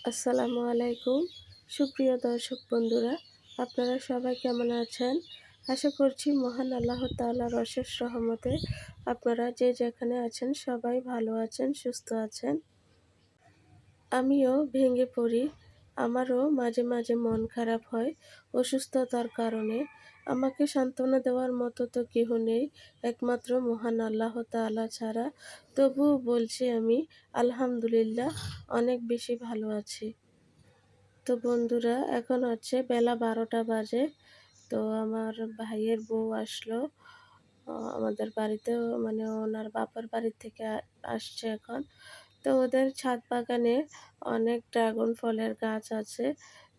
আসসালামু আলাইকুম। সুপ্রিয় দর্শক বন্ধুরা, আপনারা সবাই কেমন আছেন? আশা করছি মহান আল্লাহ তাআলার অশেষ রহমতে আপনারা যে যেখানে আছেন সবাই ভালো আছেন, সুস্থ আছেন। আমিও ভেঙে পড়ি। আমারও মাঝে, মাঝে মন খারাপ হয় অসুস্থতার কারণে। আমাকে সান্ত্বনা দেওয়ার মতো তো কেহ নেই, একমাত্র মহান আল্লাহ তাআলা ছাড়া। তবুও বলছি আমি আলহামদুলিল্লাহ অনেক বেশি ভালো আছি। তো বন্ধুরা এখন হচ্ছে বেলা ১২টা বাজে। তো আমার ভাইয়ের বউ আসলো আমাদের বাড়িতেও, মানে ওনার বাবার বাড়ি থেকে আসছে এখন। তো ওদের ছাদ বাগানে অনেক ড্রাগন ফলের গাছ আছে।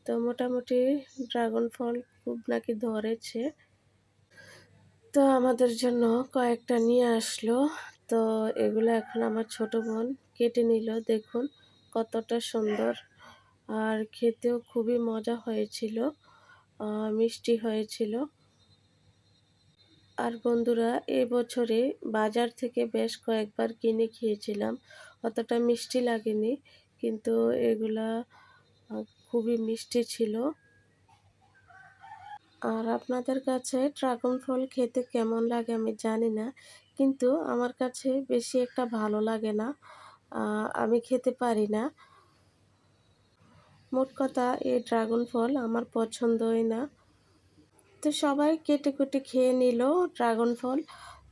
তো মোটামুটি ড্রাগন ফল খুব নাকি ধরেছে। তো আমাদের জন্য কয়েকটা নিয়ে আসলো। তো এগুলো এখন আমার ছোট বোন কেটে নিল। দেখুন কতটা সুন্দর। আর খেতেও খুবই মজা হয়েছিল, মিষ্টি হয়েছিল। আর বন্ধুরা এবছরে বাজার থেকে বেশ কয়েকবার কিনে খেয়েছিলাম। অতটা মিষ্টি লাগেনি, কিন্তু এগুলা খুবই মিষ্টি ছিল। আর আপনাদের কাছে ড্রাগন ফল খেতে কেমন লাগে আমি জানি না, কিন্তু আমার কাছে বেশি একটা ভালো লাগে না। আমি খেতে পারি না। মোট কথা এই ড্রাগন ফল আমার পছন্দই না। তো সবাই কেটে কুটে খেয়ে নিল ড্রাগন ফল।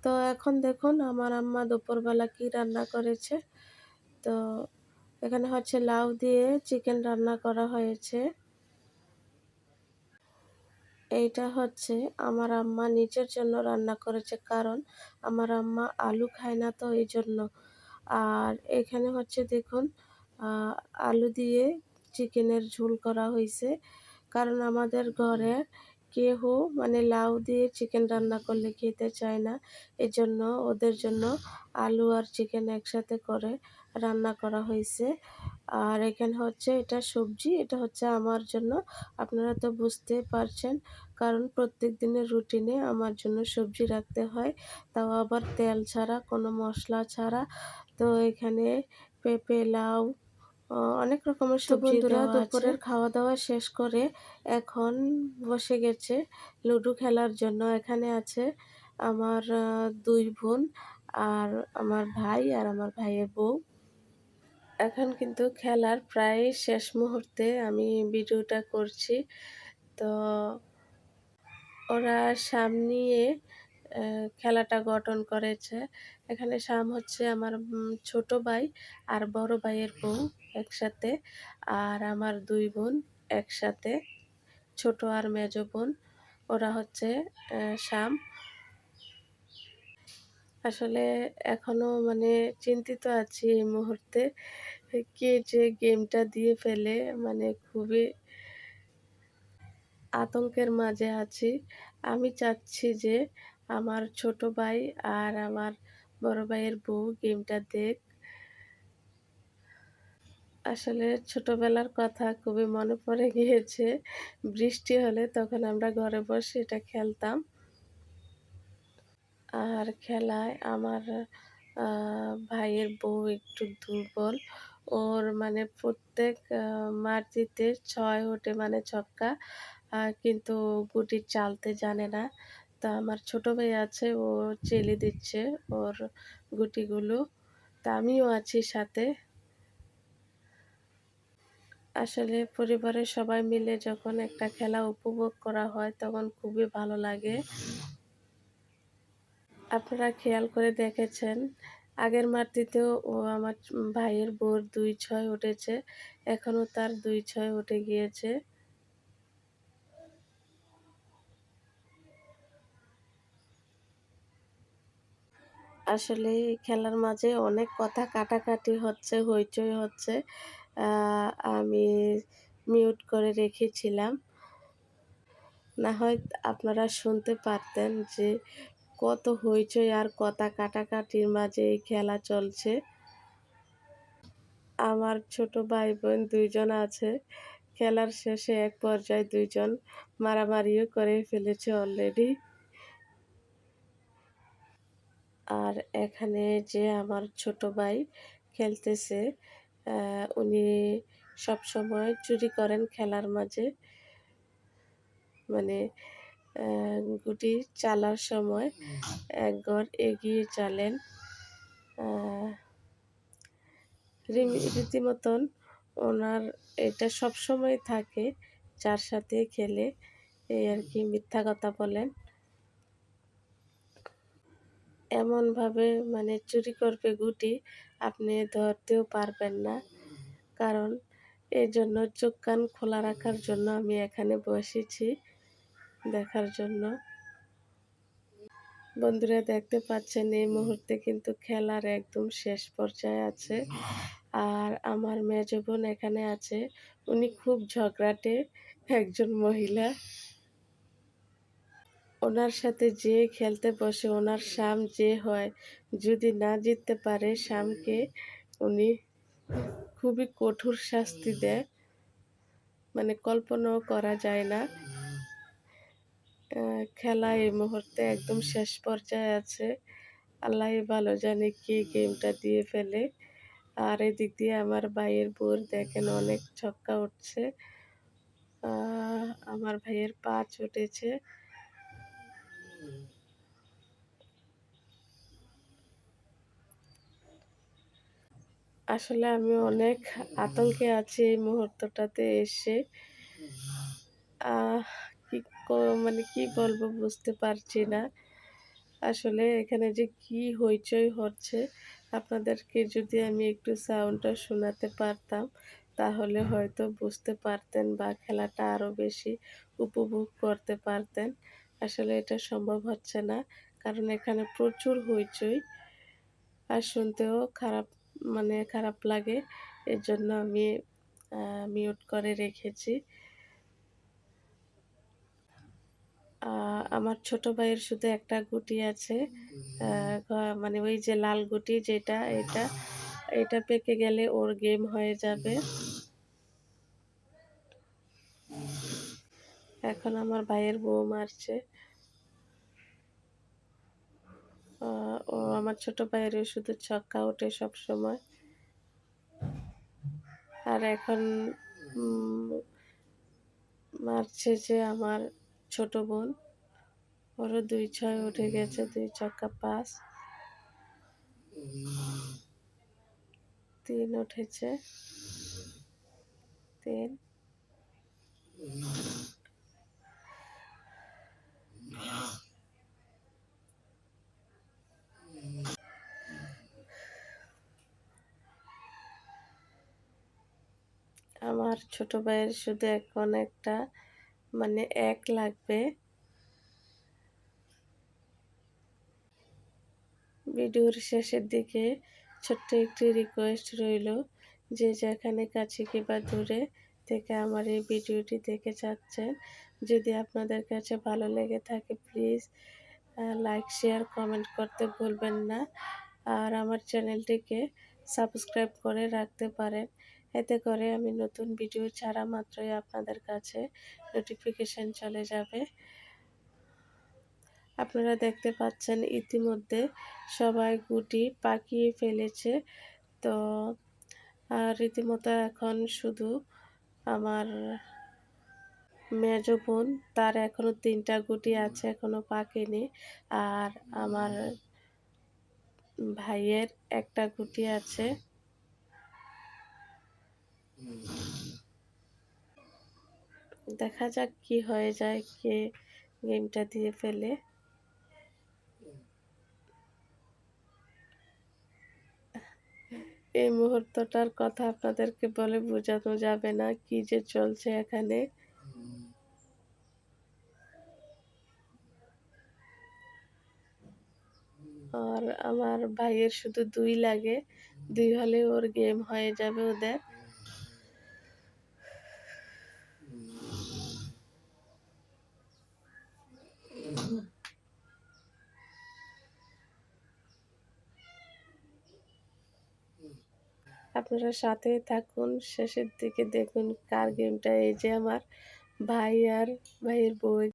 তো এখন দেখুন আমার আম্মা দুপুরবেলা কি রান্না করেছে। তো এখানে হচ্ছে লাউ দিয়ে চিকেন রান্না করা হয়েছে। এইটা হচ্ছে আমার আম্মা নিজের জন্য রান্না করেছে, কারণ আমার আম্মা আলু খায় না, তো এই জন্য। আর এখানে হচ্ছে দেখুন আহ, আলু দিয়ে চিকেনের ঝোল করা হয়েছে, কারণ আমাদের ঘরে কেহ মানে লাউ দিয়ে চিকেন রান্না করলে খেতে চায় না। এজন্য ওদের জন্য আলু আর চিকেন একসাথে করে রান্না করা হয়েছে। আর এখানে হচ্ছে এটা সবজি, এটা হচ্ছে আমার জন্য। আপনারা তো বুঝতে পারছেন, কারণ প্রত্যেক দিনের রুটিনে আমার জন্য সবজি রাখতে হয়, তাও আবার তেল ছাড়া, কোনো মশলা ছাড়া। তো এখানে পেঁপে, লাউ, অনেক রকমের সবজি বন্ধুরা দেওয়া আছে। দুপুরের খাওয়া দাওয়া শেষ করে এখন বসে গেছে লুডো খেলার জন্য। এখানে আছে আমার দুই বোন, আর আমার ভাই, আর আমার ভাইয়ের বউ। এখন কিন্তু খেলার প্রায় শেষ মুহূর্তে আমি ভিডিওটা করছি। তো ওরা শাম নিয়ে খেলাটা গঠন করেছে। এখানে শাম হচ্ছে আমার ছোট ভাই আর বড় ভাইয়ের বউ একসাথে, আর আমার দুই বোন একসাথে, ছোট আর মেজো বোন। ওরা হচ্ছে শাম। আসলে এখনো মানে চিন্তিত আছি এই মুহূর্তে, কে যে গেমটা দিয়ে ফেলে, মানে খুবই আতঙ্কের মাঝে আছি। আমি চাচ্ছি যে আমার ছোট ভাই আর আমার বড় ভাইয়ের বউ গেমটা দেখ। আসলে ছোটবেলার কথা খুবই মনে পড়ে গিয়েছে। বৃষ্টি হলে তখন আমরা ঘরে বসে এটা খেলতাম। আর খেলায় আমার ভাইয়ের বউ একটু দুর্বল। ওর মানে প্রত্যেক মারজিতে ৬ ওঠে, মানে ছক্কা। কিন্তু গুটি চালতে জানে না। তো আমার ছোট ভাই আছে, ও চেলে দিচ্ছে ওর গুটিগুলো। তা আমিও আছি সাথে। আসলে পরিবারের সবাই মিলে যখন একটা খেলা উপভোগ করা হয় তখন খুবই ভালো লাগে। আপনারা খেয়াল করে দেখেছেন, আগের মারটিতেও ও আমার ভাইয়ের বউর ২-৬ উঠেছে। এখনও তার ২-৬ উঠে গিয়েছে। আসলে এই খেলার মাঝে অনেক কথা কাটাকাটি হচ্ছে, হইচই হচ্ছে। আ আমি মিউট করে রেখেছিলাম। না হয় আপনারা শুনতে পারতেন যে কত হইচই আর কথা কাটাকাটির মাঝে এই খেলা চলছে। আমার ছোট ভাই-বোন ২ জন আছে। খেলার শেষে এক পর্যায়ে ২ জন মারামারিও করে ফেলেছে অলরেডি। আর এখানে যে আমার ছোট ভাই খেলতেছে, উনি সব সময় চুরি করেন খেলার মাঝে, মানে গুটি চালার সময় এক ঘর এগিয়ে চালেন। রীতিমতন ওনার এটা সবসময় থাকে, যার সাথে খেলে এই আর কি মিথ্যা কথা বলেন। এমনভাবে মানে চুরি করবে গুটি, আপনি ধরতেও পারবেন না। কারণ এই জন্য চোখ কান খোলা রাখার জন্য আমি এখানে বসেছি দেখার জন্য। বন্ধুরা দেখতে পাচ্ছেন এই মুহূর্তে কিন্তু খেলার একদম শেষ পর্যায়ে আছে। আর আমার মেজো বোন এখানে আছে, উনি খুব ঝগড়াটে একজন মহিলা। ওনার সাথে যে খেলতে বসে, ওনার শাম যে হয়, যদি না জিততে পারে শামকে উনি খুবই কঠোর শাস্তি দেয়, মানে কল্পনাও করা যায় না। খেলা এই মুহূর্তে একদম শেষ পর্যায়ে আছে। আল্লাহই ভালো জানে কে গেমটা দিয়ে ফেলে। আর এদিক দিয়ে আমার ভাইয়ের বোর দেখেন অনেক ছক্কা উঠছে। আমার ভাইয়ের ৫ উঠেছে। আসলে আমি অনেক আতঙ্কে আছি এই মুহূর্তটাতে এসে। আহ কি মানে কি বলবো বুঝতে পারছি না। আসলে এখানে যে কি হইচই হচ্ছে, আপনাদেরকে যদি আমি একটু সাউন্ডটা শোনাতে পারতাম, তাহলে হয়তো বুঝতে পারতেন বা খেলাটা আরও বেশি উপভোগ করতে পারতেন। আসলে এটা সম্ভব হচ্ছে না, কারণ এখানে প্রচুর হইচই। আর শুনতেও খারাপ, মানে খারাপ লাগে। এজন্য আমি মিউট করে রেখেছি। আমার ছোট ভাইয়ের শুধু একটা গুটি আছে, মানে ওই যে লাল গুটি যেটা, এটা পেকে গেলে ওর গেম হয়ে যাবে। এখন আমার ভাইয়ের বউ মারছে। ও আমার ছোট ভাইয়েরও শুধু ছক্কা ওঠে সব সময়। আর এখন মারছে যে আমার ছোট বোন, ওরও ২-৬ উঠে গেছে, ২ ছক্কা ৫, ৩ উঠেছে, ৩। আমার ছোট ভাইয়ের শুধু এখন একটা, মানে ১ লাগবে। ভিডিওর শেষের দিকে ছোট্ট একটি রিকোয়েস্ট রইল, যে যেখানে কাছে কিংবা দূরে থেকে আমার এই ভিডিওটি দেখে যাচ্ছেন, যদি আপনাদের কাছে ভালো লেগে থাকে প্লিজ লাইক, শেয়ার, কমেন্ট করতে ভুলবেন না। আর আমার চ্যানেলটিকে সাবস্ক্রাইব করে রাখতে পারেন। এতে করে আমি নতুন ভিডিও ছাড়া মাত্রই আপনাদের কাছে নোটিফিকেশন চলে যাবে। আপনারা দেখতে পাচ্ছেন ইতিমধ্যে সবাই গুটি পাকিয়ে ফেলেছে। তো রীতিমতো এখন শুধু আমার মেজো বোন, তার এখনো ৩টা গুটি আছে, এখনো পাকেনি। আর আমার ভাইয়ের একটা গুটি আছে। দেখা যাক কি হয়ে যায়, কে গেমটা দিয়ে ফেলে। এই মুহূর্তটার কথা আপনাদেরকে বলে বোঝানো যাবে না, কি যে চলছে এখানে। আর আমার ভাইয়ের শুধু ২ লাগে, ২ হলে ওর গেম হয়ে যাবে ওদের। আপনারা সাথে থাকুন, শেষের দিকে দেখুন কার গেমটা। এই যে আমার ভাই আর ভাইয়ের বউ